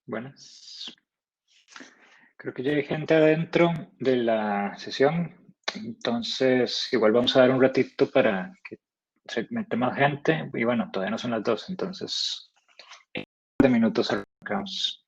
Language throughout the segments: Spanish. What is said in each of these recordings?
Buenas. Creo que ya hay gente adentro de la sesión, entonces igual vamos a dar un ratito para que se meta más gente y bueno, todavía no son las 2, entonces en un par de minutos arrancamos.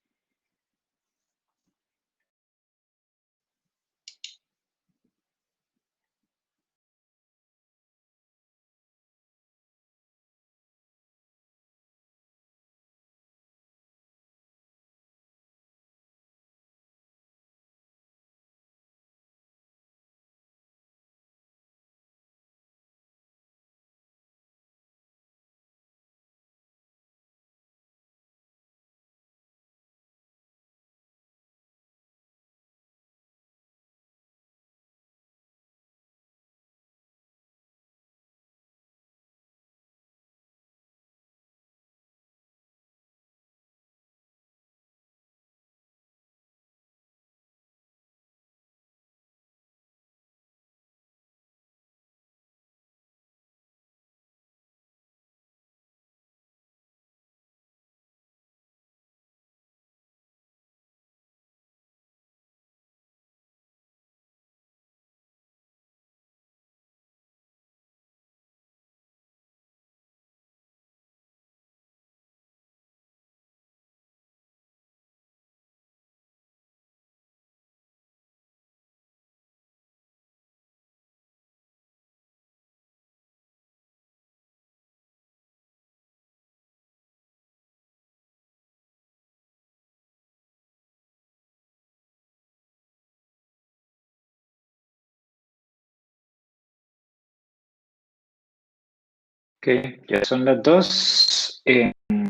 Ok, ya son las 2.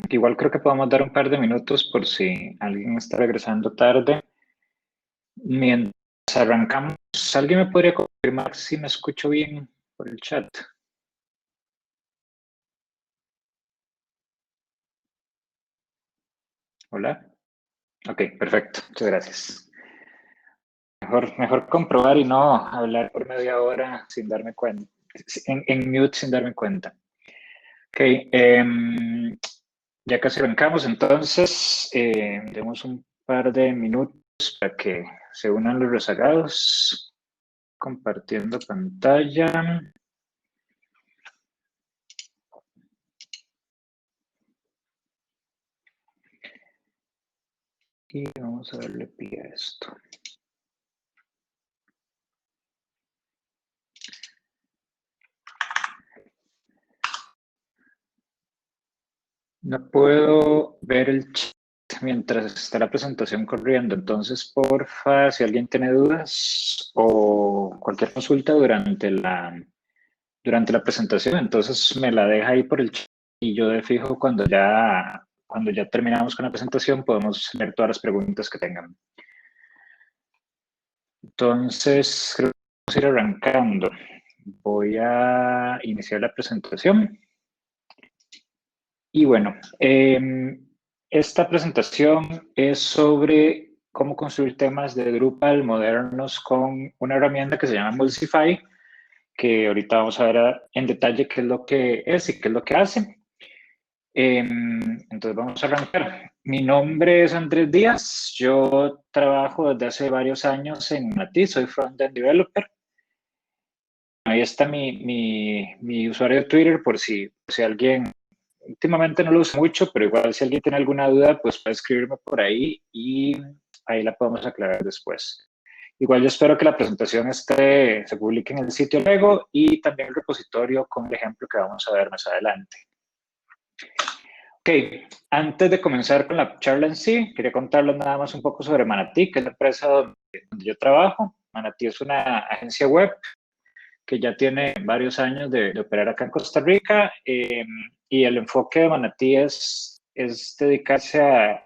Igual creo que podemos dar un par de minutos por si alguien está regresando tarde. Mientras arrancamos, ¿alguien me podría confirmar si me escucho bien por el chat? Hola. Ok, perfecto. Muchas gracias. Mejor comprobar y no hablar por media hora sin darme cuenta, en mute sin darme cuenta. Ok, ya casi arrancamos, entonces demos un par de minutos para que se unan los rezagados, compartiendo pantalla. Y vamos a darle pie a esto. No puedo ver el chat mientras está la presentación corriendo, entonces porfa, si alguien tiene dudas o cualquier consulta durante la presentación, entonces me la deja ahí por el chat y yo de fijo cuando ya terminamos con la presentación podemos ver todas las preguntas que tengan. Entonces, creo que vamos a ir arrancando. Voy a iniciar la presentación. Y bueno, esta presentación es sobre cómo construir temas de Drupal modernos con una herramienta que se llama Mulsify, que ahorita vamos a ver en detalle qué es lo que es y qué es lo que hace. Entonces vamos a arrancar. Mi nombre es Andrés Díaz, yo trabajo desde hace varios años en Manatí, soy front-end developer. Ahí está mi usuario de Twitter por si alguien, últimamente no lo uso mucho, pero igual si alguien tiene alguna duda, pues puede escribirme por ahí y ahí la podemos aclarar después. Igual yo espero que la presentación se publique en el sitio luego y también el repositorio con el ejemplo que vamos a ver más adelante. Ok, antes de comenzar con la charla en sí, quería contarles nada más un poco sobre Manatí, que es la empresa donde yo trabajo. Manatí es una agencia web que ya tiene varios años de operar acá en Costa Rica y el enfoque de Manatí es dedicarse a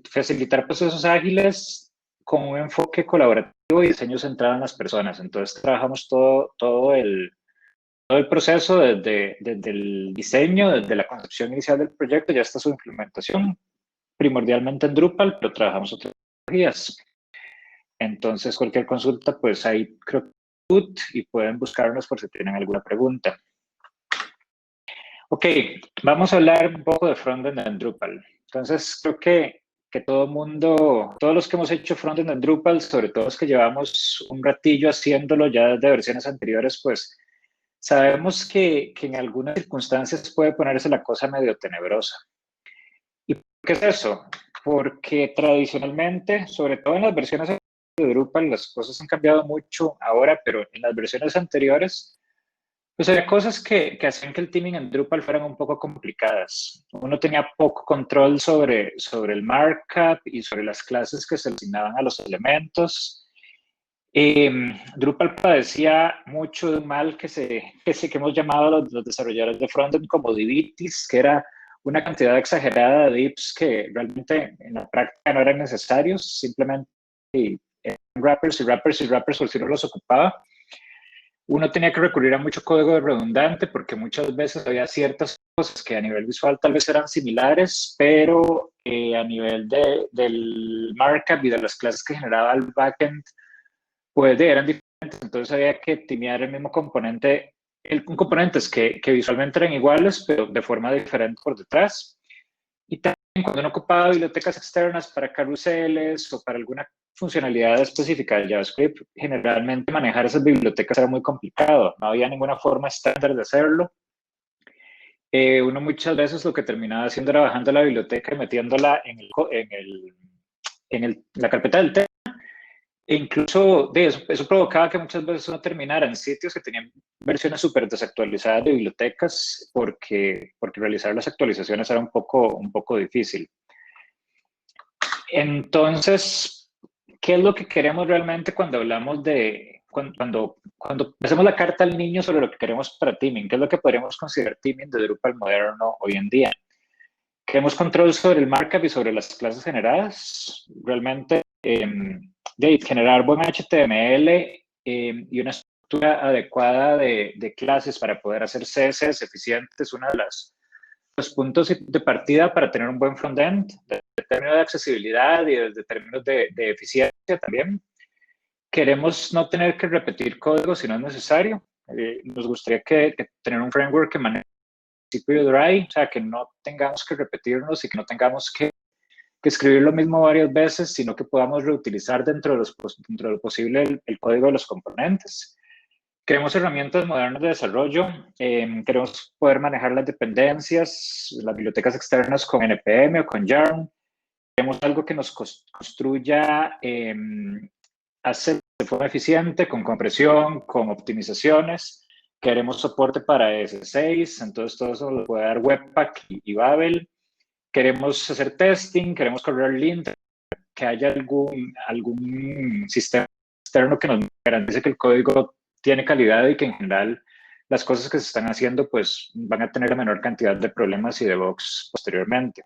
facilitar procesos ágiles con un enfoque colaborativo y diseño centrado en las personas. Entonces trabajamos todo el proceso desde el diseño, desde la concepción inicial del proyecto, ya hasta su implementación, primordialmente en Drupal, pero trabajamos otras tecnologías. Entonces, cualquier consulta, pues ahí creo que y pueden buscarnos por si tienen alguna pregunta. Ok, vamos a hablar un poco de frontend en Drupal. Entonces, creo que todo el mundo, todos los que hemos hecho frontend en Drupal, sobre todo los que llevamos un ratillo haciéndolo ya desde versiones anteriores, pues sabemos que en algunas circunstancias puede ponerse la cosa medio tenebrosa. ¿Y por qué es eso? Porque tradicionalmente, sobre todo en las versiones de Drupal, las cosas han cambiado mucho ahora, pero en las versiones anteriores, pues había cosas que hacían que el teaming en Drupal fueran un poco complicadas. Uno tenía poco control sobre el markup y sobre las clases que se asignaban a los elementos. Drupal padecía mucho de un mal que hemos llamado a los desarrolladores de frontend como divitis, que era una cantidad exagerada de divs que realmente en la práctica no eran necesarios, simplemente eran wrappers y wrappers y wrappers por si no los ocupaba. Uno tenía que recurrir a mucho código redundante porque muchas veces había ciertas cosas que a nivel visual tal vez eran similares, pero a nivel del markup y de las clases que generaba el backend, pues eran diferentes. Entonces había que timear el mismo componente, componentes que visualmente eran iguales, pero de forma diferente por detrás. Y también cuando uno ocupaba bibliotecas externas para carruseles o para alguna funcionalidad específica de JavaScript, generalmente manejar esas bibliotecas era muy complicado. No había ninguna forma estándar de hacerlo. Uno muchas veces lo que terminaba haciendo era bajando la biblioteca y metiéndola en la carpeta del tema. E incluso de eso provocaba que muchas veces uno terminara en sitios que tenían versiones súper desactualizadas de bibliotecas porque realizar las actualizaciones era un poco difícil. Entonces, ¿qué es lo que queremos realmente cuando hablamos de, cuando hacemos la carta al niño sobre lo que queremos para teaming? ¿Qué es lo que podríamos considerar teaming de Drupal moderno hoy en día? Queremos control sobre el markup y sobre las clases generadas. Realmente, de generar buen HTML y una estructura adecuada de clases para poder hacer CSS eficiente es uno de los puntos de partida para tener un buen frontend, desde términos de accesibilidad y desde términos de eficiencia también. Queremos no tener que repetir código si no es necesario. Nos gustaría que tener un framework que maneje el principio dry, o sea, que no tengamos que repetirnos y que no tengamos que escribir lo mismo varias veces, sino que podamos reutilizar dentro de lo posible el código de los componentes. Queremos herramientas modernas de desarrollo, queremos poder manejar las dependencias, las bibliotecas externas con NPM o con Yarn. Queremos algo que nos construya hacer de forma eficiente, con compresión, con optimizaciones. Queremos soporte para S6, entonces todo eso lo puede dar Webpack y Babel. Queremos hacer testing, queremos correr lint, que haya algún sistema externo que nos garantice que el código tiene calidad y que en general las cosas que se están haciendo pues van a tener la menor cantidad de problemas y de bugs posteriormente.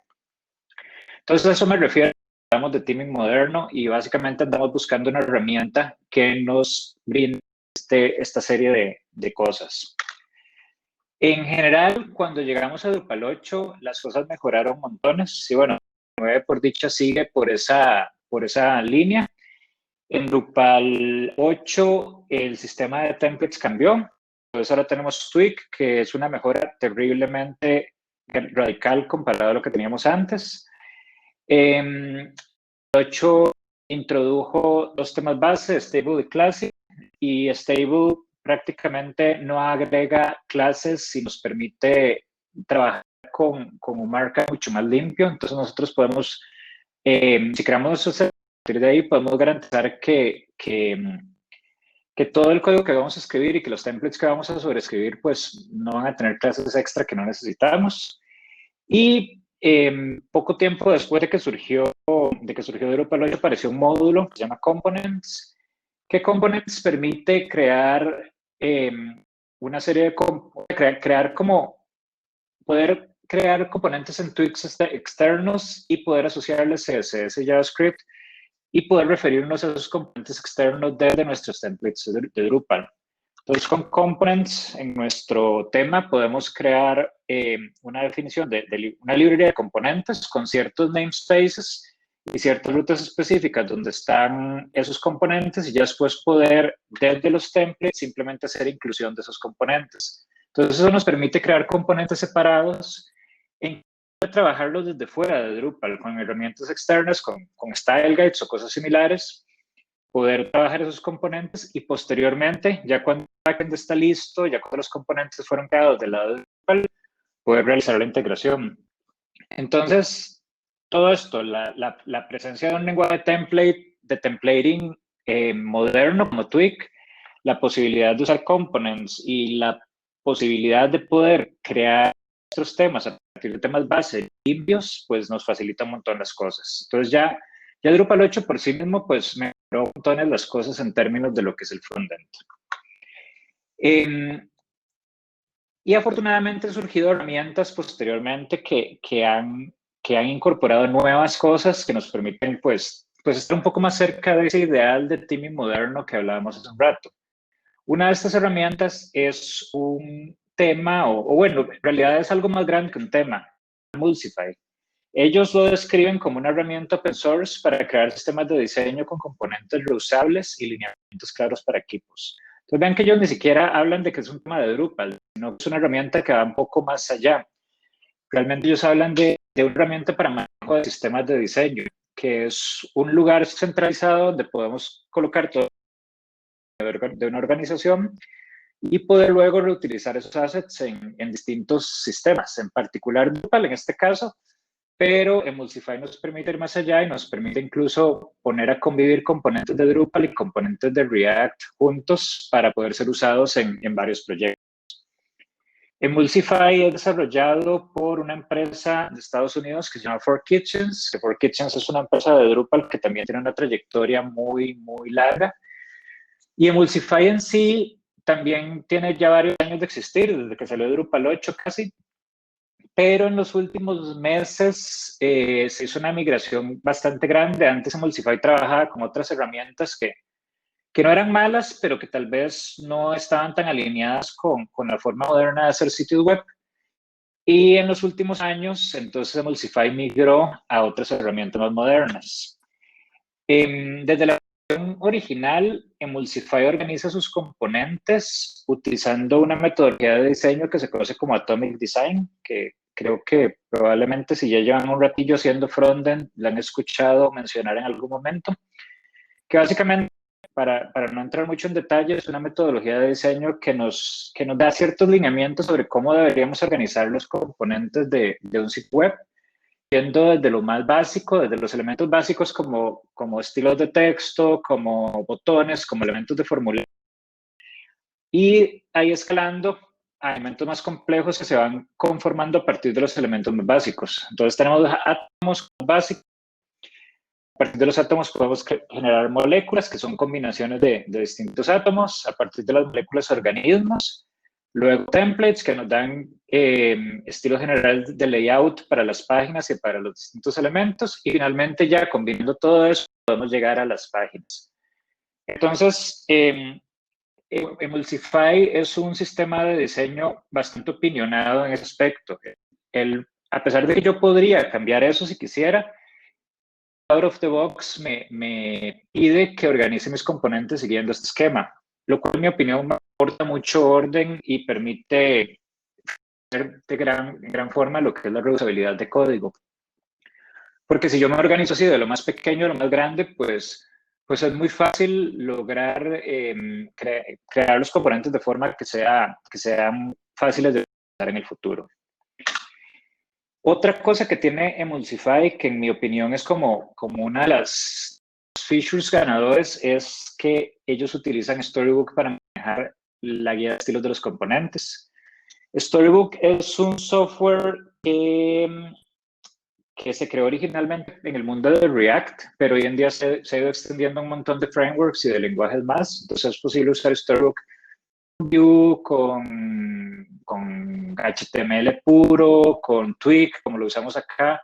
Entonces a eso me refiero, hablamos de teaming moderno y básicamente andamos buscando una herramienta que nos brinde esta serie de cosas. En general, cuando llegamos a Drupal 8, las cosas mejoraron montones. Sí, bueno, 9 por dicha sigue por esa línea. En Drupal 8, el sistema de templates cambió. Entonces ahora tenemos Tweak, que es una mejora terriblemente radical comparado a lo que teníamos antes. 8 introdujo dos temas base, Stable y Classic, y Stable prácticamente no agrega clases y nos permite trabajar con un markup mucho más limpio. Entonces nosotros podemos, si creamos a partir de ahí, podemos garantizar que todo el código que vamos a escribir y que los templates que vamos a sobreescribir, pues no van a tener clases extra que no necesitamos. Y poco tiempo después de que surgió Drupal 8, apareció un módulo que se llama Components, que Components permite crear una serie de poder crear componentes en tweaks externos y poder asociarles CSS y JavaScript y poder referirnos a esos componentes externos desde nuestros templates de Drupal. Entonces, con components en nuestro tema podemos crear una definición de una librería de componentes con ciertos namespaces y ciertas rutas específicas donde están esos componentes y ya después poder, desde los templates, simplemente hacer inclusión de esos componentes. Entonces, eso nos permite crear componentes separados en trabajarlos desde fuera de Drupal, con herramientas externas, con style guides o cosas similares, poder trabajar esos componentes y posteriormente, ya cuando el backend está listo, ya cuando los componentes fueron creados del lado de Drupal, poder realizar la integración. Entonces, todo esto, la presencia de un lenguaje de templating moderno como Twig, la posibilidad de usar components y la posibilidad de poder crear otros temas a partir de temas base limpios, pues nos facilita un montón las cosas. Entonces ya Drupal 8 por sí mismo, pues mejoró un montón las cosas en términos de lo que es el frontend. Y afortunadamente han surgido herramientas posteriormente que han incorporado nuevas cosas que nos permiten pues estar un poco más cerca de ese ideal de teaming moderno que hablábamos hace un rato. Una de estas herramientas es un tema, o bueno, en realidad es algo más grande que un tema, Mulsify. Ellos lo describen como una herramienta open source para crear sistemas de diseño con componentes reusables y lineamientos claros para equipos. Entonces vean que ellos ni siquiera hablan de que es un tema de Drupal, sino que es una herramienta que va un poco más allá. Realmente ellos hablan de una herramienta para manejo de sistemas de diseño, que es un lugar centralizado donde podemos colocar todo de una organización y poder luego reutilizar esos assets en distintos sistemas, en particular Drupal en este caso, pero Emulsify nos permite ir más allá y nos permite incluso poner a convivir componentes de Drupal y componentes de React juntos para poder ser usados en varios proyectos. Emulsify es desarrollado por una empresa de Estados Unidos que se llama 4Kitchens, que 4Kitchens es una empresa de Drupal que también tiene una trayectoria muy, muy larga. Y Emulsify en sí también tiene ya varios años de existir, desde que salió Drupal 8 casi, pero en los últimos meses se hizo una migración bastante grande. Antes Emulsify trabajaba con otras herramientas que no eran malas, pero que tal vez no estaban tan alineadas con la forma moderna de hacer sitios web. Y en los últimos años, entonces Emulsify migró a otras herramientas más modernas. Desde la versión original, Emulsify organiza sus componentes utilizando una metodología de diseño que se conoce como Atomic Design, que creo que probablemente si ya llevan un ratillo haciendo frontend, la han escuchado mencionar en algún momento, que básicamente, para no entrar mucho en detalle, es una metodología de diseño que nos da ciertos lineamientos sobre cómo deberíamos organizar los componentes de un sitio web, viendo desde lo más básico, desde los elementos básicos como estilos de texto, como botones, como elementos de formulario, y ahí escalando a elementos más complejos que se van conformando a partir de los elementos más básicos. Entonces tenemos átomos básicos. A partir de los átomos podemos generar moléculas, que son combinaciones de distintos átomos. A partir de las moléculas, organismos. Luego templates, que nos dan estilos generales de layout para las páginas y para los distintos elementos. Y finalmente, ya combinando todo eso, podemos llegar a las páginas. Entonces, Emulsify es un sistema de diseño bastante opinionado en ese aspecto. A pesar de que yo podría cambiar eso si quisiera, out of the box me pide que organice mis componentes siguiendo este esquema, lo cual en mi opinión me aporta mucho orden y permite hacer de gran forma lo que es la reusabilidad de código. Porque si yo me organizo así de lo más pequeño a lo más grande, pues es muy fácil lograr crear los componentes de forma que sean fáciles de utilizar en el futuro. Otra cosa que tiene Emulsify, que en mi opinión es como una de las features ganadores, es que ellos utilizan Storybook para manejar la guía de estilos de los componentes. Storybook es un software que se creó originalmente en el mundo de React, pero hoy en día se ha ido extendiendo a un montón de frameworks y de lenguajes más. Entonces es posible usar Storybook Vue, con HTML puro, con Twig, como lo usamos acá,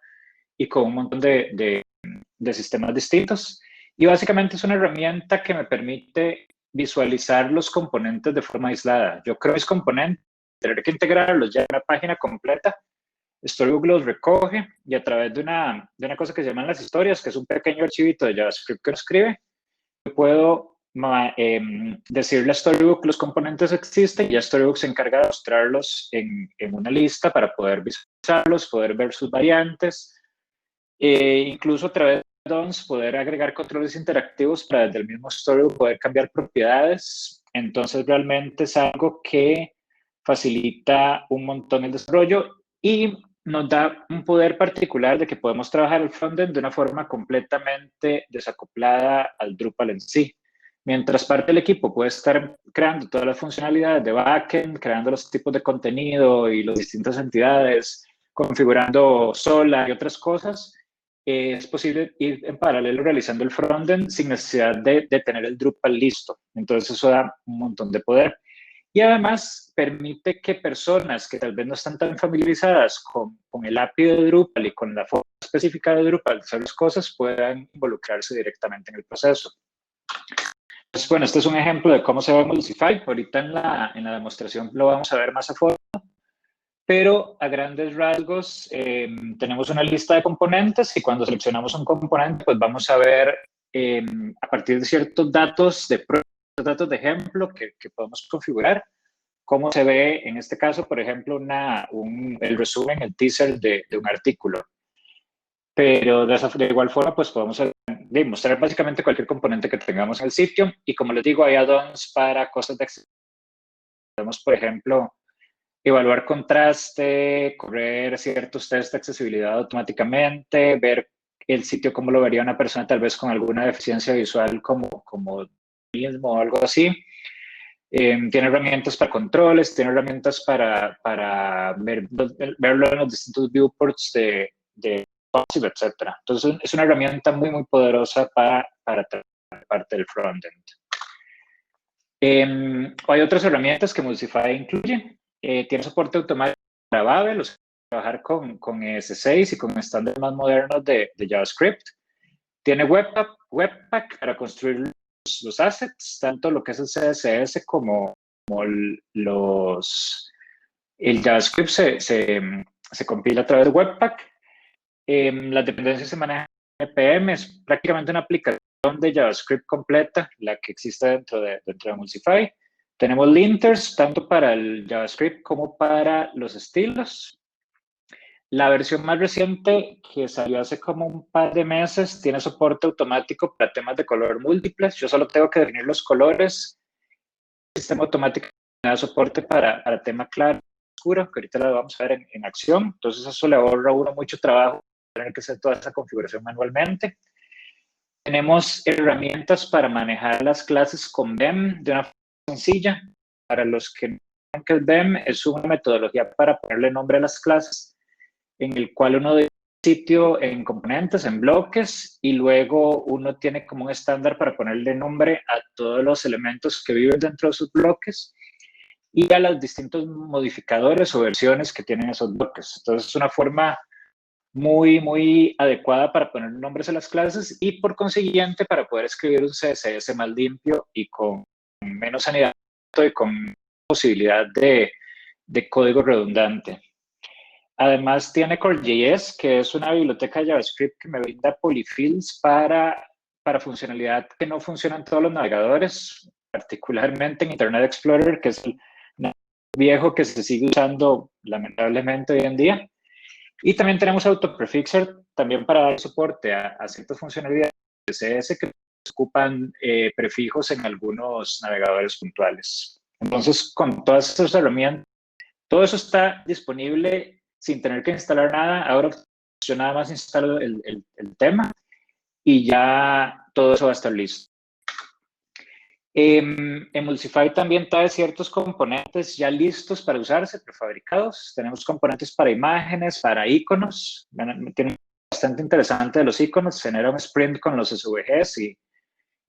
y con un montón de sistemas distintos. Y básicamente es una herramienta que me permite visualizar los componentes de forma aislada. Yo creo mis componentes, tener que integrarlos ya en una página completa. Storybook los recoge y a través de una cosa que se llaman las historias, que es un pequeño archivito de JavaScript que lo escribe, yo puedo decirle a Storybook que los componentes existen y ya Storybook se encarga de mostrarlos en una lista para poder visualizarlos, poder ver sus variantes, incluso a través de add-ons poder agregar controles interactivos para desde el mismo Storybook poder cambiar propiedades. Entonces realmente es algo que facilita un montón el desarrollo y nos da un poder particular de que podemos trabajar el frontend de una forma completamente desacoplada al Drupal en sí. Mientras parte del equipo puede estar creando todas las funcionalidades de backend, creando los tipos de contenido y las distintas entidades, configurando sola y otras cosas, es posible ir en paralelo realizando el frontend sin necesidad de tener el Drupal listo. Entonces eso da un montón de poder. Y además permite que personas que tal vez no están tan familiarizadas con el API de Drupal y con la forma específica de Drupal de hacer las cosas puedan involucrarse directamente en el proceso. Entonces, bueno, este es un ejemplo de cómo se ve Multify. Ahorita en la demostración lo vamos a ver más a fondo. Pero a grandes rasgos tenemos una lista de componentes y cuando seleccionamos un componente, pues vamos a ver a partir de ciertos datos datos de ejemplo que podemos configurar, cómo se ve en este caso, por ejemplo, el resumen, el teaser de un artículo. Pero de igual forma, pues podemos mostrar básicamente cualquier componente que tengamos en el sitio y como les digo, hay add-ons para cosas de accesibilidad. Podemos, por ejemplo, evaluar contraste, correr ciertos test de accesibilidad automáticamente, ver el sitio cómo lo vería una persona tal vez con alguna deficiencia visual como mismo o algo así. Tiene herramientas para controles, tiene herramientas para verlo en los distintos viewports de etc. Entonces es una herramienta muy, muy poderosa para trabajar parte del frontend. Hay otras herramientas que Multify incluye. Tiene soporte automático para Babel, o sea, trabajar con ES6 y con estándares más modernos de JavaScript. Tiene Webpack para construir los assets, tanto lo que es el CSS como el JavaScript se compila a través de Webpack. Las dependencias se manejan en NPM, es prácticamente una aplicación de JavaScript completa, la que existe dentro de Multify. Tenemos linters, tanto para el JavaScript como para los estilos. La versión más reciente, que salió hace como un par de meses, tiene soporte automático para temas de color múltiples. Yo solo tengo que definir los colores. El sistema automático me da soporte para tema claro y oscuro, que ahorita lo vamos a ver en acción. Entonces eso le ahorra a uno mucho trabajo, tener que hacer toda esa configuración manualmente. Tenemos herramientas para manejar las clases con BEM de una forma sencilla. Para los que no saben que el BEM es una metodología para ponerle nombre a las clases, en el cual uno divide el sitio en componentes, en bloques, y luego uno tiene como un estándar para ponerle nombre a todos los elementos que viven dentro de sus bloques y a los distintos modificadores o versiones que tienen esos bloques. Entonces es una forma muy, muy adecuada para poner nombres a las clases y por consiguiente para poder escribir un CSS más limpio y con menos sanidad y con posibilidad de código redundante. Además tiene Core.js, que es una biblioteca de JavaScript que me brinda polyfills para funcionalidad que no funciona en todos los navegadores, particularmente en Internet Explorer, que es el viejo que se sigue usando lamentablemente hoy en día. Y también tenemos AutoPrefixer también para dar soporte a ciertas funcionalidades de CSS que ocupan prefijos en algunos navegadores puntuales. Entonces, con todas estas herramientas, todo eso está disponible sin tener que instalar nada. Ahora yo nada más instalo el tema y ya todo eso va a estar listo. Multify también trae ciertos componentes ya listos para usarse, prefabricados. Tenemos componentes para imágenes, para iconos. Tiene bastante interesante de los iconos. Genera un sprint con los SVGs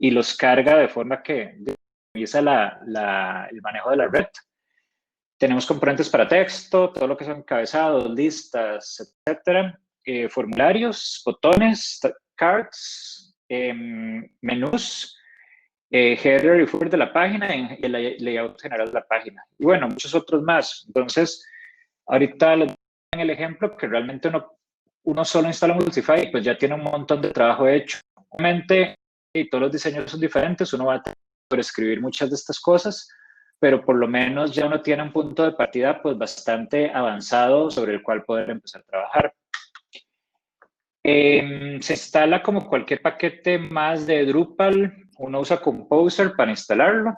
y los carga de forma que minimiza el manejo de la red. Tenemos componentes para texto, todo lo que son encabezados, listas, etcétera. Formularios, botones, cards, menús, header y footer de la página y el layout general de la página. Y bueno, muchos otros más. Entonces, ahorita les doy en el ejemplo que realmente uno solo instala Multify y pues ya tiene un montón de trabajo hecho. Obviamente, y todos los diseños son diferentes, uno va a tener escribir muchas de estas cosas, pero por lo menos ya uno tiene un punto de partida pues bastante avanzado sobre el cual poder empezar a trabajar. Se instala como cualquier paquete más de Drupal, uno usa Composer para instalarlo,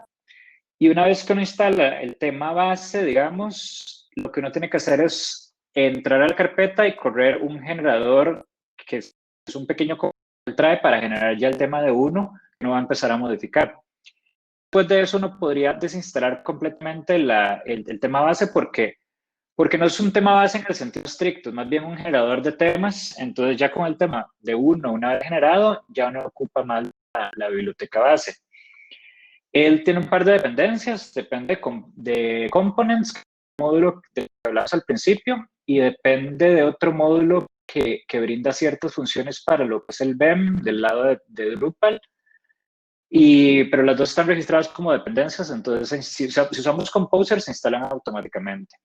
y una vez que uno instala el tema base, digamos, lo que uno tiene que hacer es entrar a la carpeta y correr un generador que es un pequeño código que trae para generar ya el tema de uno, que uno va a empezar a modificar. Después de eso uno podría desinstalar completamente el tema base porque no es un tema base en el sentido estricto, es más bien un generador de temas. Entonces ya con el tema de uno, una vez generado, ya no ocupa más la biblioteca base. Él tiene un par de dependencias, depende de components, módulo que hablamos al principio, y depende de otro módulo que brinda ciertas funciones para lo que es el BEM del lado de Drupal. Pero las dos están registradas como dependencias, entonces si usamos Composer se instalan automáticamente.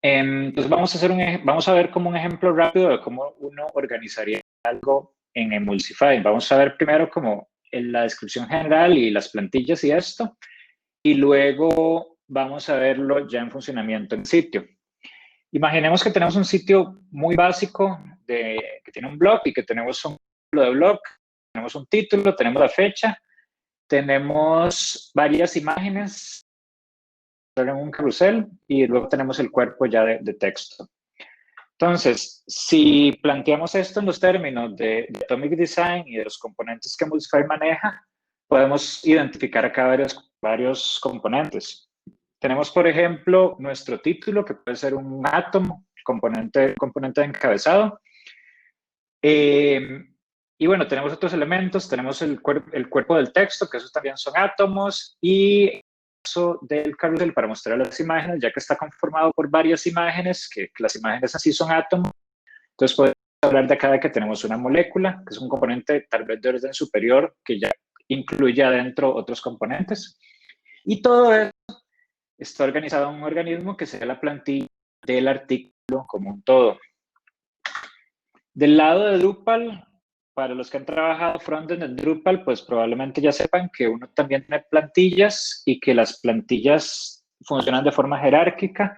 Entonces vamos a ver como un ejemplo rápido de cómo uno organizaría algo en Emulsify. Vamos a ver primero como la descripción general y las plantillas y esto, y luego vamos a verlo ya en funcionamiento en sitio. Imaginemos que tenemos un sitio muy básico que tiene un blog y que tenemos un título de blog, tenemos un título, tenemos la fecha, tenemos varias imágenes en un carrusel y luego tenemos el cuerpo ya de texto. Entonces, si planteamos esto en los términos de Atomic Design y de los componentes que Emulsify maneja, podemos identificar acá varios componentes. Tenemos, por ejemplo, nuestro título, que puede ser un átomo, componente de encabezado. Y bueno, tenemos otros elementos, tenemos el cuerpo del texto, que esos también son átomos, y el caso del carrusel para mostrar las imágenes, ya que está conformado por varias imágenes, que las imágenes así son átomos, entonces podemos hablar de acá de que tenemos una molécula, que es un componente tal vez de orden superior, que ya incluye adentro otros componentes. Y todo eso está organizado en un organismo que sería la plantilla del artículo como un todo. Del lado de Drupal, para los que han trabajado frontend en Drupal, pues probablemente ya sepan que uno también tiene plantillas y que las plantillas funcionan de forma jerárquica.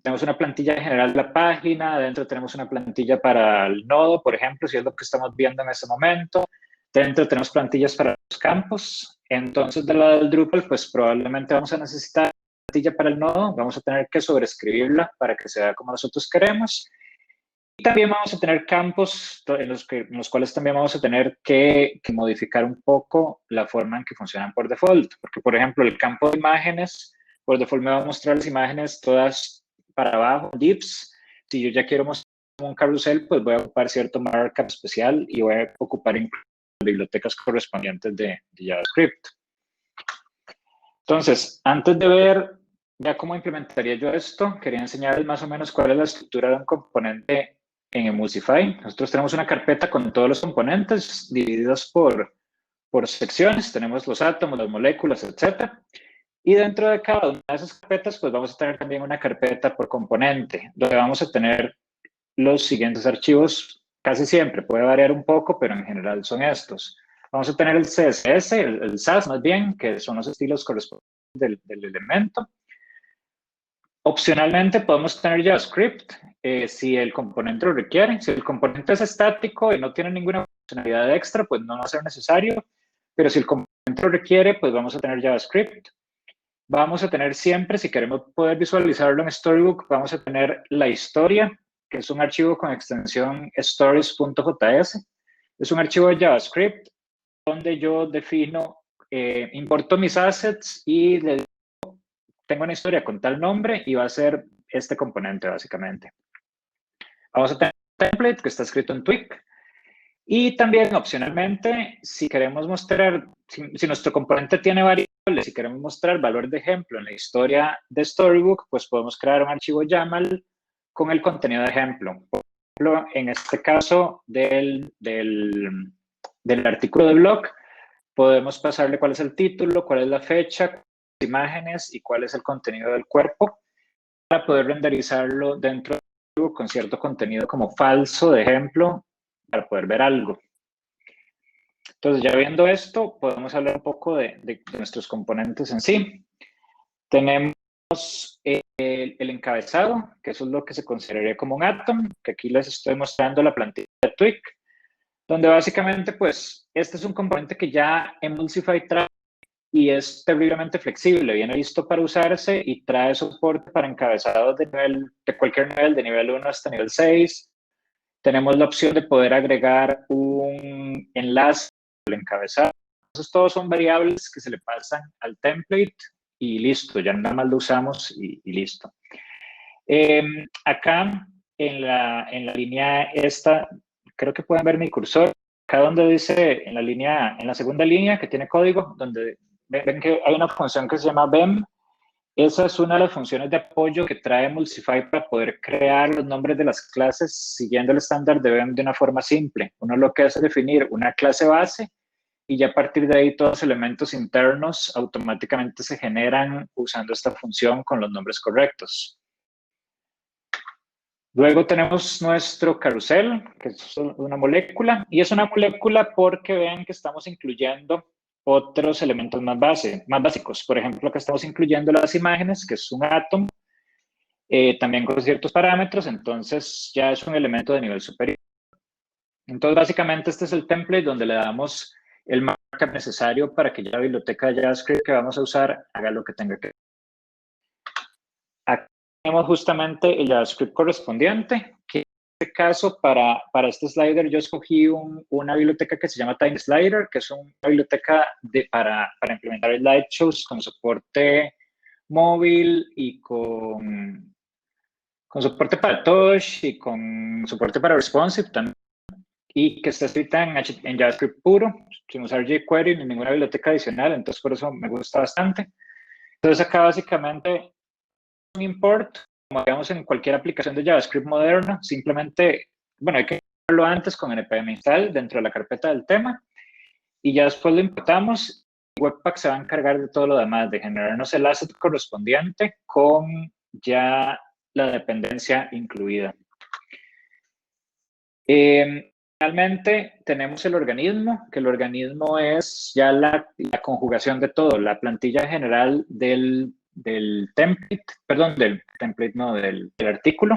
Tenemos una plantilla general de la página, adentro tenemos una plantilla para el nodo, por ejemplo, si es lo que estamos viendo en ese momento. Dentro tenemos plantillas para los campos. Entonces, del lado del Drupal, pues probablemente vamos a necesitar una plantilla para el nodo, vamos a tener que sobreescribirla para que sea como nosotros queremos. Y también vamos a tener campos en los cuales también vamos a tener que modificar un poco la forma en que funcionan por default. Porque, por ejemplo, el campo de imágenes, por default me va a mostrar las imágenes todas para abajo, divs. Si yo ya quiero mostrar un carrusel, pues voy a ocupar cierto markup especial y voy a ocupar incluso las bibliotecas correspondientes de JavaScript. Entonces, antes de ver ya cómo implementaría yo esto, quería enseñarles más o menos cuál es la estructura de un componente en Emulsify. Nosotros tenemos una carpeta con todos los componentes divididos por secciones. Tenemos los átomos, las moléculas, etc. Y dentro de cada una de esas carpetas, pues vamos a tener también una carpeta por componente, donde vamos a tener los siguientes archivos casi siempre. Puede variar un poco, pero en general son estos. Vamos a tener el CSS, el SAS más bien, que son los estilos correspondientes del elemento. Opcionalmente podemos tener JavaScript si el componente lo requiere. Si el componente es estático y no tiene ninguna funcionalidad extra, pues no va a ser necesario. Pero si el componente lo requiere, pues vamos a tener JavaScript. Vamos a tener siempre, si queremos poder visualizarlo en Storybook, vamos a tener la historia, que es un archivo con extensión stories.js. Es un archivo de JavaScript donde yo defino, importo mis assets y le digo, tengo una historia con tal nombre y va a ser este componente básicamente. Vamos a tener un template que está escrito en Twig. Y también opcionalmente, si queremos mostrar, si nuestro componente tiene variables, si queremos mostrar valor de ejemplo en la historia de Storybook, pues podemos crear un archivo YAML con el contenido de ejemplo. Por ejemplo, en este caso del artículo de blog, podemos pasarle cuál es el título, cuál es la fecha, cuáles imágenes y cuál es el contenido del cuerpo para poder renderizarlo dentro de Storybook con cierto contenido como falso de ejemplo para poder ver algo. Entonces, ya viendo esto, podemos hablar un poco de nuestros componentes en sí. Tenemos el encabezado, que eso es lo que se consideraría como un atom, que aquí les estoy mostrando la plantilla de Twig, donde básicamente, pues, este es un componente que ya Emulsify trae y es terriblemente flexible, viene listo para usarse y trae soporte para encabezados de cualquier nivel, de nivel 1 hasta nivel 6. Tenemos la opción de poder agregar un enlace al encabezado. Entonces, todos son variables que se le pasan al template y listo, ya nada más lo usamos y listo. Acá en la línea esta, creo que pueden ver mi cursor, acá donde dice en la segunda línea que tiene código, donde ven que hay una función que se llama BEM. Esa es una de las funciones de apoyo que trae Emulsify para poder crear los nombres de las clases siguiendo el estándar de BEM de una forma simple. Uno lo que hace es definir una clase base y ya a partir de ahí todos los elementos internos automáticamente se generan usando esta función con los nombres correctos. Luego tenemos nuestro carrusel, que es una molécula, y es una molécula porque vean que estamos incluyendo otros elementos más básicos. Por ejemplo, acá estamos incluyendo las imágenes, que es un átomo, también con ciertos parámetros, entonces ya es un elemento de nivel superior. Entonces, básicamente este es el template donde le damos el markup necesario para que ya la biblioteca de JavaScript que vamos a usar haga lo que tenga que hacer. Aquí tenemos justamente el JavaScript correspondiente, que en este caso para este slider yo escogí una biblioteca que se llama TimeSlider, que es una biblioteca para implementar slideshows con soporte móvil y con soporte para touch y con soporte para responsive también, y que está escrita en JavaScript puro, sin usar jQuery ni ninguna biblioteca adicional, entonces por eso me gusta bastante. Entonces acá básicamente un import, como digamos en cualquier aplicación de JavaScript moderno, simplemente, bueno, hay que hacerlo antes con npm install dentro de la carpeta del tema, y ya después lo importamos. Webpack se va a encargar de todo lo demás, de generarnos el asset correspondiente con ya la dependencia incluida. Finalmente, tenemos el organismo, que el organismo es ya la conjugación de todo, la plantilla general del template, perdón, del template, no, del artículo.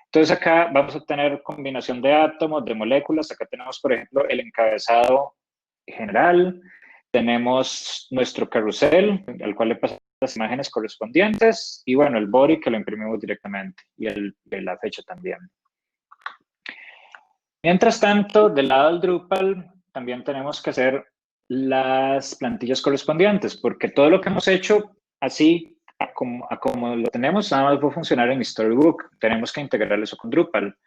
Entonces acá vamos a tener combinación de átomos, de moléculas. Acá tenemos, por ejemplo, el encabezado general. Tenemos nuestro carrusel, al cual le pasamos las imágenes correspondientes. Y bueno, el body que lo imprimimos directamente y la fecha también. Mientras tanto, del lado del Drupal, también tenemos que hacer las plantillas correspondientes, porque todo lo que hemos hecho así, a como lo tenemos, nada más va a funcionar en Storybook. Tenemos que integrar eso con Drupal.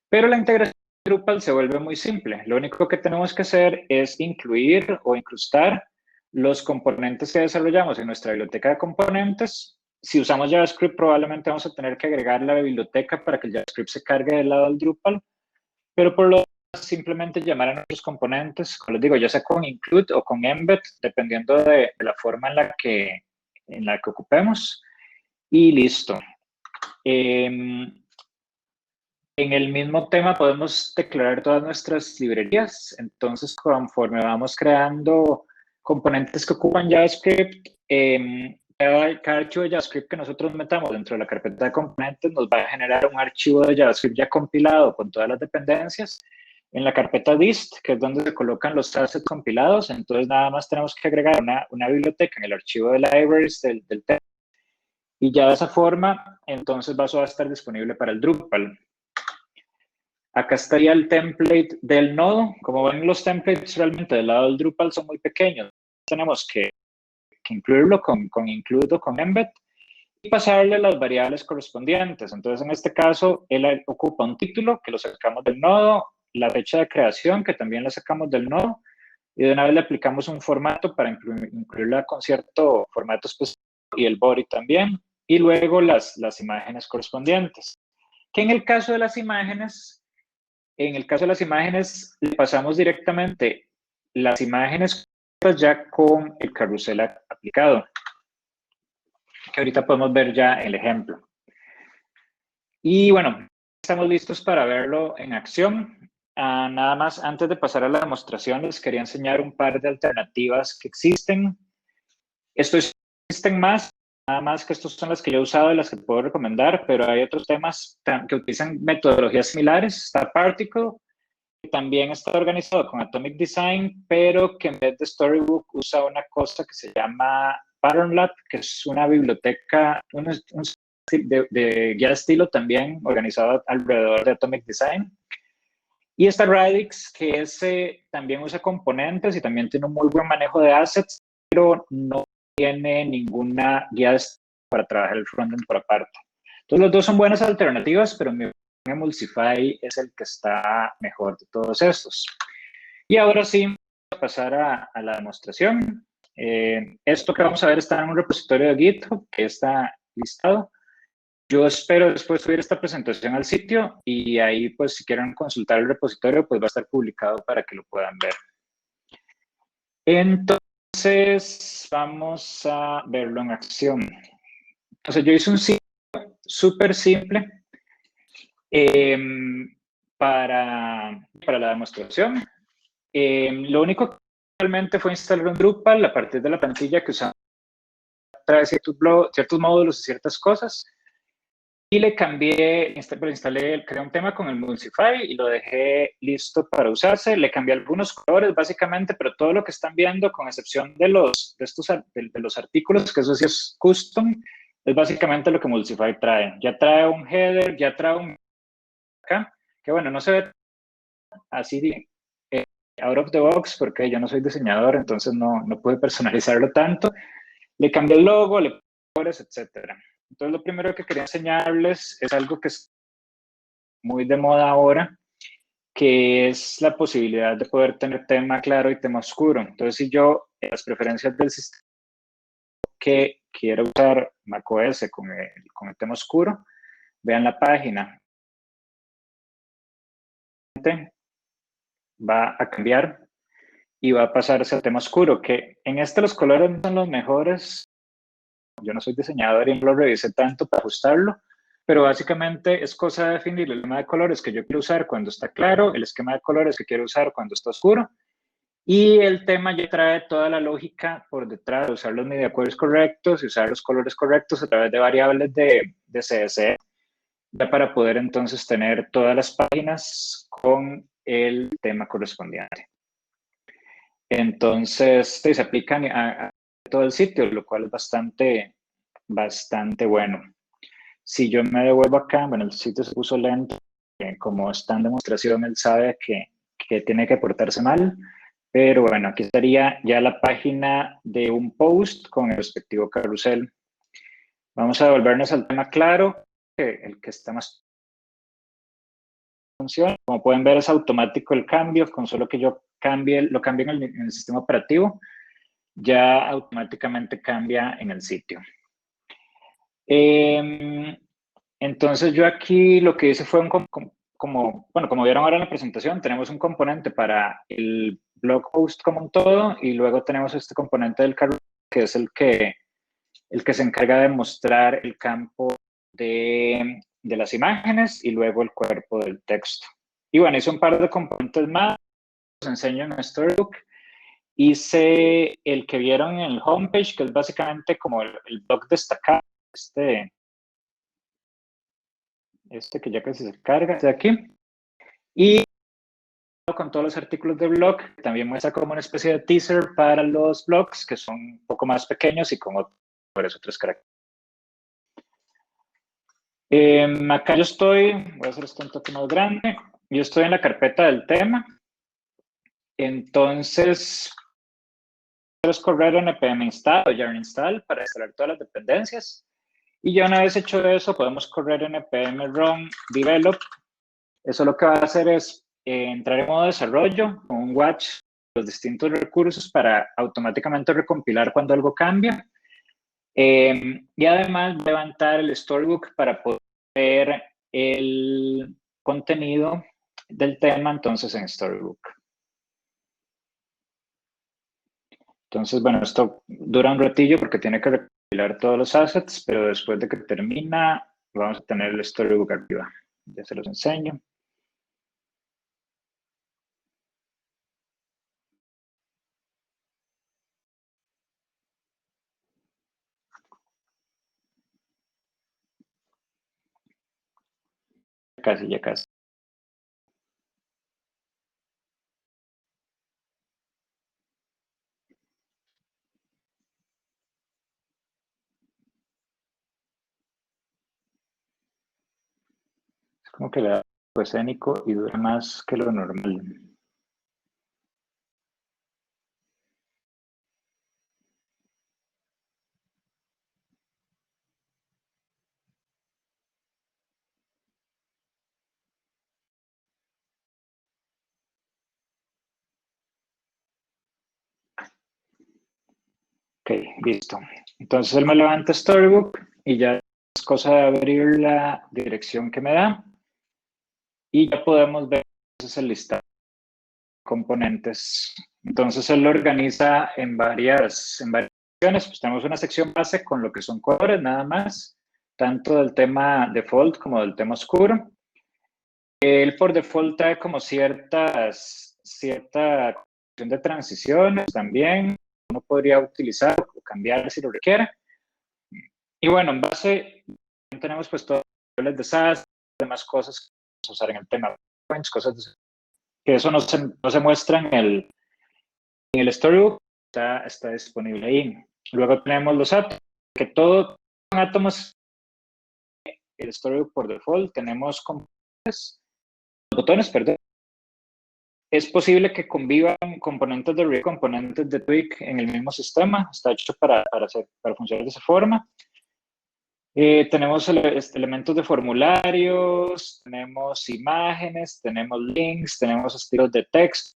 Pero la integración de Drupal se vuelve muy simple. Lo único que tenemos que hacer es incluir o incrustar los componentes que desarrollamos en nuestra biblioteca de componentes. Si usamos JavaScript, probablemente vamos a tener que agregar la biblioteca para que el JavaScript se cargue del lado del Drupal. Pero por lo demás, simplemente llamar a nuestros componentes, como les digo, ya sea con include o con embed, dependiendo de la forma en la que ocupemos. Y listo. En el mismo tema podemos declarar todas nuestras librerías. Entonces, conforme vamos creando componentes que ocupan JavaScript, cada archivo de JavaScript que nosotros metamos dentro de la carpeta de componentes nos va a generar un archivo de JavaScript ya compilado con todas las dependencias en la carpeta dist, que es donde se colocan los assets compilados. Entonces, nada más tenemos que agregar una biblioteca en el archivo de libraries del tema. Y ya de esa forma, entonces va a estar disponible para el Drupal. Acá estaría el template del nodo. Como ven, los templates realmente del lado del Drupal son muy pequeños. Tenemos que incluirlo con include o con embed y pasarle las variables correspondientes. Entonces, en este caso, él ocupa un título que lo sacamos del nodo, la fecha de creación que también la sacamos del nodo, y de una vez le aplicamos un formato para incluirla con cierto formato específico y el body también, y luego las imágenes correspondientes. Que en el caso de las imágenes, le pasamos directamente las imágenes ya con el carrusel aplicado, que ahorita podemos ver ya el ejemplo. Y bueno, estamos listos para verlo en acción. nada más, antes de pasar a la demostración, les quería enseñar un par de alternativas que existen. Existen más, nada más que estos son las que yo he usado y las que puedo recomendar, pero hay otros temas que utilizan metodologías similares. Está Particle, que también está organizado con Atomic Design, pero que en vez de Storybook usa una cosa que se llama Pattern Lab, que es una biblioteca, un de guía de estilo también organizado alrededor de Atomic Design. Y está Radix, que ese también usa componentes y también tiene un muy buen manejo de assets, pero no tiene ninguna guía para trabajar el frontend por aparte. Entonces, los dos son buenas alternativas, pero mi Emulsify es el que está mejor de todos estos. Y ahora sí, vamos a pasar a la demostración. Esto que vamos a ver está en un repositorio de GitHub que está listado. Yo espero después subir esta presentación al sitio y ahí, pues, si quieren consultar el repositorio, pues va a estar publicado para que lo puedan ver. Entonces, vamos a verlo en acción. Entonces, yo hice un sitio súper simple para la demostración. Lo único que realmente fue instalar un Drupal a partir de la plantilla que usamos, trae ciertos módulos y ciertas cosas. Y le cambié, creé un tema con el Mulsify y lo dejé listo para usarse. Le cambié algunos colores, básicamente, pero todo lo que están viendo, con excepción de los artículos, que eso sí es custom, es básicamente lo que Mulsify trae. Ya trae un header, ya trae un acá, que bueno, no se ve así out of the box, porque yo no soy diseñador, entonces no pude personalizarlo tanto. Le cambié el logo, le puse colores, etcétera. Entonces, lo primero que quería enseñarles es algo que es muy de moda ahora, que es la posibilidad de poder tener tema claro y tema oscuro. Entonces, si yo, en las preferencias del sistema que quiero usar macOS con el tema oscuro, vean la página. Va a cambiar y va a pasarse al tema oscuro, que en los colores no son los mejores. Yo no soy diseñador y no lo revisé tanto para ajustarlo, pero básicamente es cosa de definir el esquema de colores que yo quiero usar cuando está claro, el esquema de colores que quiero usar cuando está oscuro, y el tema ya trae toda la lógica por detrás de usar los media queries correctos y usar los colores correctos a través de variables de CSS, ya para poder entonces tener todas las páginas con el tema correspondiente. Entonces, se aplican a todo el sitio, lo cual es bastante bueno. Si yo me devuelvo acá, bueno, el sitio se puso lento, como está en demostración, él sabe que tiene que portarse mal, pero bueno, aquí estaría ya la página de un post con el respectivo carrusel. Vamos a devolvernos al tema claro, el que está más funciona. Como pueden ver, es automático el cambio, con solo que yo lo cambie en el sistema operativo, ya automáticamente cambia en el sitio. Entonces yo aquí lo que hice fue como vieron ahora en la presentación, tenemos un componente para el blog post como un todo y luego tenemos este componente del carrusel que es el que se encarga de mostrar el campo de las imágenes y luego el cuerpo del texto. Y bueno, hice un par de componentes más, los enseño en Storybook. Hice el que vieron en el homepage, que es básicamente como el blog destacado, que ya casi se carga de aquí. Y con todos los artículos de blog, también muestra como una especie de teaser para los blogs, que son un poco más pequeños y con otros caracteres. Acá yo estoy, voy a hacer esto un toque más grande, yo estoy en la carpeta del tema. Entonces, puedes correr npm install o yarn install para instalar todas las dependencias. Y ya una vez hecho eso, podemos correr npm run develop. Eso lo que va a hacer es entrar en modo desarrollo con un watch los distintos recursos para automáticamente recompilar cuando algo cambia. Y además levantar el storybook para poder ver el contenido del tema entonces en storybook. Entonces, bueno, esto dura un ratillo porque tiene que recopilar todos los assets, pero después de que termina, vamos a tener el storybook arriba. Ya se los enseño. casi, ya casi. Es como que le da un escénico y dura más que lo normal. Ok, listo. Entonces él me levanta Storybook y ya es cosa de abrir la dirección que me da y ya podemos ver entonces el listado de componentes. Entonces él lo organiza en varias secciones. Pues tenemos una sección base con lo que son colores nada más, tanto del tema default como del tema oscuro. Él por default trae como cierta de transiciones también. Uno podría utilizar o cambiar si lo requiere. Y bueno, en base tenemos pues todos los niveles de SAS, demás cosas que vamos a usar en el tema, cosas que eso no se muestra en el storybook, está disponible ahí. Luego tenemos los átomos, que todos son átomos, el storybook por default, tenemos botones, perdón. Es posible que convivan componentes de React, componentes de Twig en el mismo sistema, está hecho para funcionar de esa forma. Tenemos elementos de formularios, tenemos imágenes, tenemos links, tenemos estilos de texto,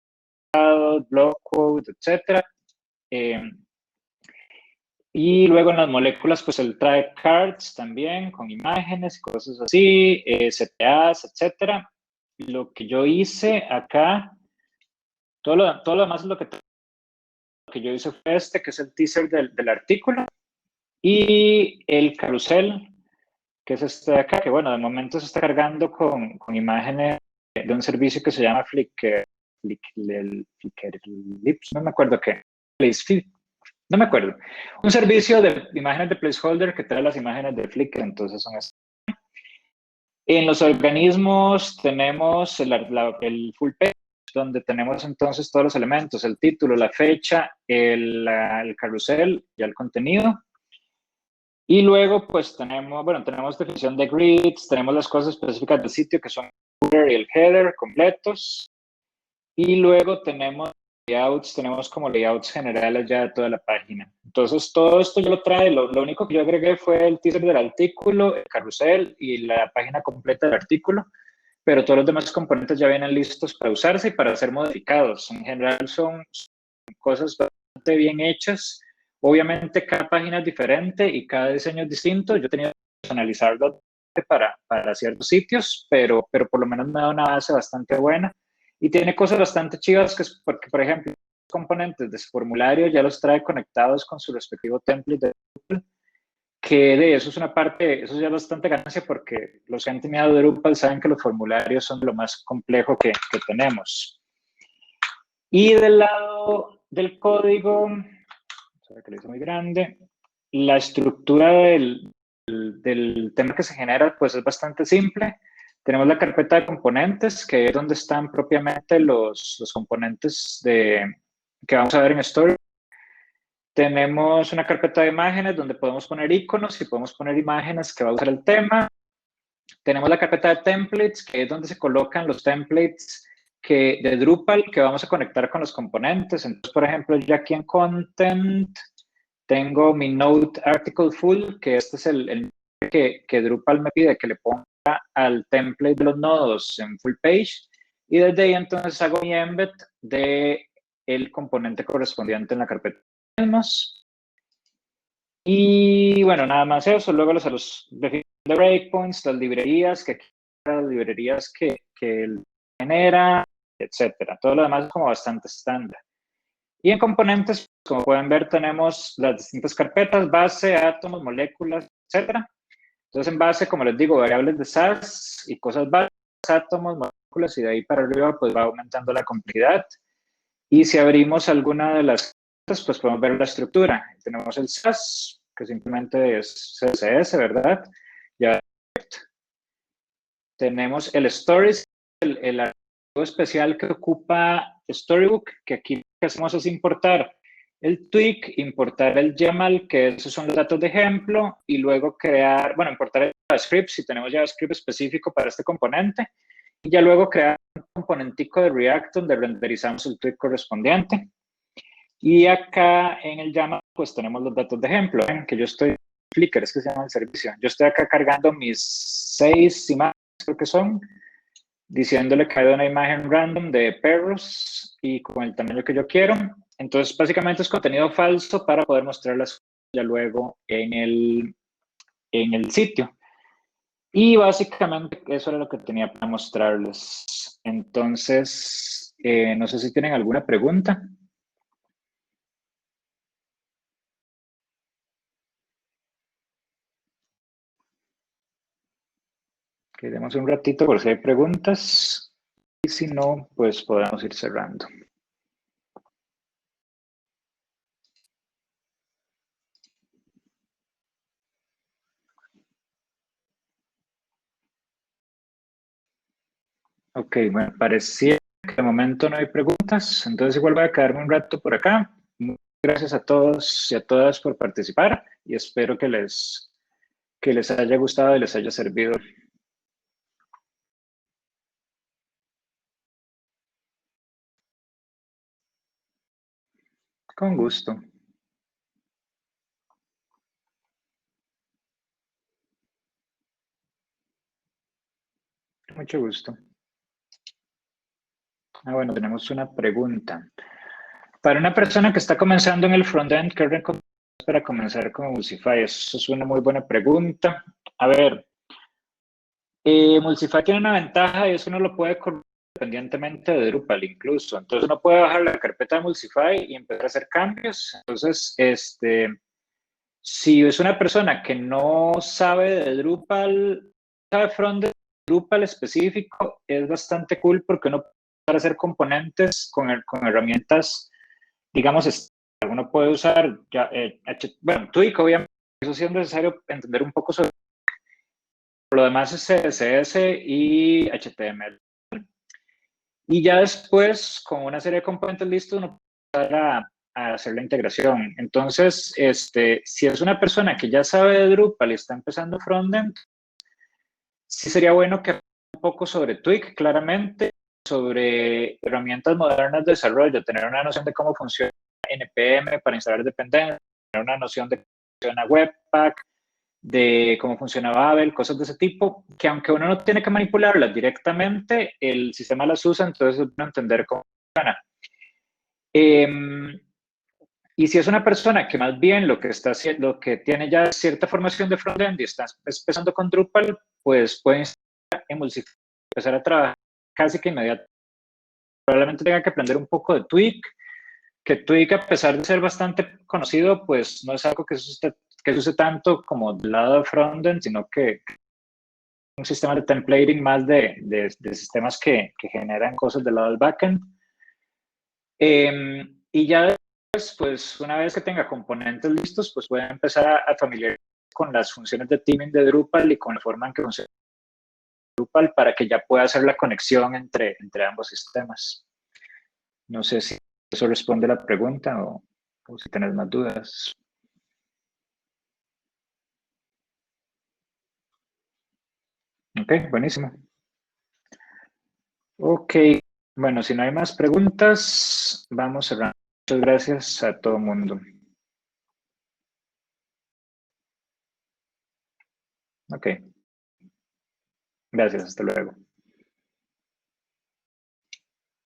block code, etc. Y luego en las moléculas, pues él trae cards también con imágenes y cosas así, CTAs, etc. Lo que yo hice acá, todo lo demás es lo que yo hice fue que es el teaser del artículo, y el carrusel, que es este de acá, que bueno, de momento se está cargando con imágenes de un servicio que se llama Flickr Lips, no me acuerdo qué, no me acuerdo. Un servicio de imágenes de placeholder que trae las imágenes de Flickr, entonces son esas. En los organismos tenemos el full page, donde tenemos entonces todos los elementos, el título, la fecha, el carrusel y el contenido. Y luego, pues tenemos definición de grids, tenemos las cosas específicas del sitio que son el footer y el header completos. Y luego tenemos layouts, tenemos como layouts generales ya de toda la página. Entonces, todo esto ya lo trae. Lo único que yo agregué fue el teaser del artículo, el carrusel y la página completa del artículo. Pero todos los demás componentes ya vienen listos para usarse y para ser modificados. En general son cosas bastante bien hechas. Obviamente cada página es diferente y cada diseño es distinto. Yo tenía que personalizarlo para ciertos sitios, pero por lo menos me da una base bastante buena. Y tiene cosas bastante chivas, porque, por ejemplo, los componentes de su formulario ya los trae conectados con su respectivo template de Drupal, que de eso es una parte, eso ya es bastante ganancia, porque los que han tenido Drupal saben que los formularios son lo más complejo que tenemos. Y del lado del código, que lo hice muy grande, la estructura del tema que se genera pues es bastante simple. Tenemos la carpeta de componentes, que es donde están propiamente los componentes que vamos a ver en Story. Tenemos una carpeta de imágenes donde podemos poner iconos y podemos poner imágenes que va a usar el tema. Tenemos la carpeta de templates, que es donde se colocan los templates de Drupal que vamos a conectar con los componentes. Entonces, por ejemplo, yo aquí en Content tengo mi Node Article Full, que este es el que Drupal me pide que le ponga al template de los nodos en Full Page. Y desde ahí entonces hago mi embed del componente correspondiente en la carpeta. Y bueno, nada más eso. Luego los de breakpoints, las librerías que él genera, etcétera. Todo lo demás es como bastante estándar. Y en componentes, como pueden ver, tenemos las distintas carpetas, base, átomos, moléculas, etcétera. Entonces, en base, como les digo, variables de SAS y cosas básicas, átomos, moléculas, y de ahí para arriba, pues va aumentando la complejidad. Y si abrimos alguna de las carpetas, pues podemos ver la estructura. Tenemos el SAS, que simplemente es CSS, ¿verdad? Ya tenemos el Stories, el archivo especial que ocupa Storybook, que aquí lo que hacemos es importar el tweak, importar el YAML, que esos son los datos de ejemplo, y luego crear, bueno, importar el JavaScript, si tenemos JavaScript específico para este componente, y ya luego crear un componentico de React donde renderizamos el tweak correspondiente. Y acá en el YAML, pues tenemos los datos de ejemplo, ¿ven? Que yo estoy, Flickr es que se llama el servicio, yo estoy acá cargando mis 6 imágenes, creo que son, diciéndole que hay una imagen random de perros y con el tamaño que yo quiero. Entonces, básicamente es contenido falso para poder mostrarlas ya luego en el sitio. Y básicamente eso era lo que tenía para mostrarles. Entonces, no sé si tienen alguna pregunta. Quedemos un ratito por si hay preguntas. Y si no, pues podemos ir cerrando. Ok, bueno, parecía que de momento no hay preguntas, entonces igual voy a quedarme un rato por acá. Muchas gracias a todos y a todas por participar y espero que les haya gustado y les haya servido. Con gusto. Mucho gusto. Bueno, tenemos una pregunta. Para una persona que está comenzando en el frontend, ¿qué recomiendas para comenzar con Mulsify? Eso es una muy buena pregunta. A ver, Mulsify tiene una ventaja y eso uno lo puede correr independientemente de Drupal incluso. Entonces uno puede bajar la carpeta de Mulsify y empezar a hacer cambios. Entonces, si es una persona que no sabe de Drupal, sabe frontend de Drupal específico, es bastante cool porque uno puede hacer componentes con herramientas, digamos, uno puede usar, bueno, Twig, obviamente, eso sí es necesario entender un poco sobre lo demás es CSS y HTML. Y ya después, con una serie de componentes listos, uno puede a hacer la integración. Entonces, si es una persona que ya sabe de Drupal y está empezando frontend, sí sería bueno que un poco sobre Twig, claramente, sobre herramientas modernas de desarrollo, tener una noción de cómo funciona NPM para instalar dependencias, tener una noción de cómo funciona Webpack, de cómo funciona Babel, cosas de ese tipo, que aunque uno no tiene que manipularlas directamente, el sistema las usa, entonces es bueno entender cómo funciona. Y si es una persona que más bien lo que está haciendo, lo que tiene ya cierta formación de frontend y está empezando con Drupal, pues puede empezar a trabajar casi que inmediatamente. Probablemente tenga que aprender un poco de Twig, que Twig, a pesar de ser bastante conocido, pues no es algo que se use tanto como del lado de frontend, sino que un sistema de templating más de sistemas que generan cosas del lado del backend. Y ya después, pues una vez que tenga componentes listos, pues puede empezar a familiarizarse con las funciones de teaming de Drupal y con la forma en que funciona Drupal para que ya pueda hacer la conexión entre ambos sistemas. No sé si eso responde a la pregunta o si tienes más dudas. Ok, buenísimo. Ok, bueno, si no hay más preguntas, vamos cerrando. Muchas gracias a todo el mundo. Ok, gracias, hasta luego.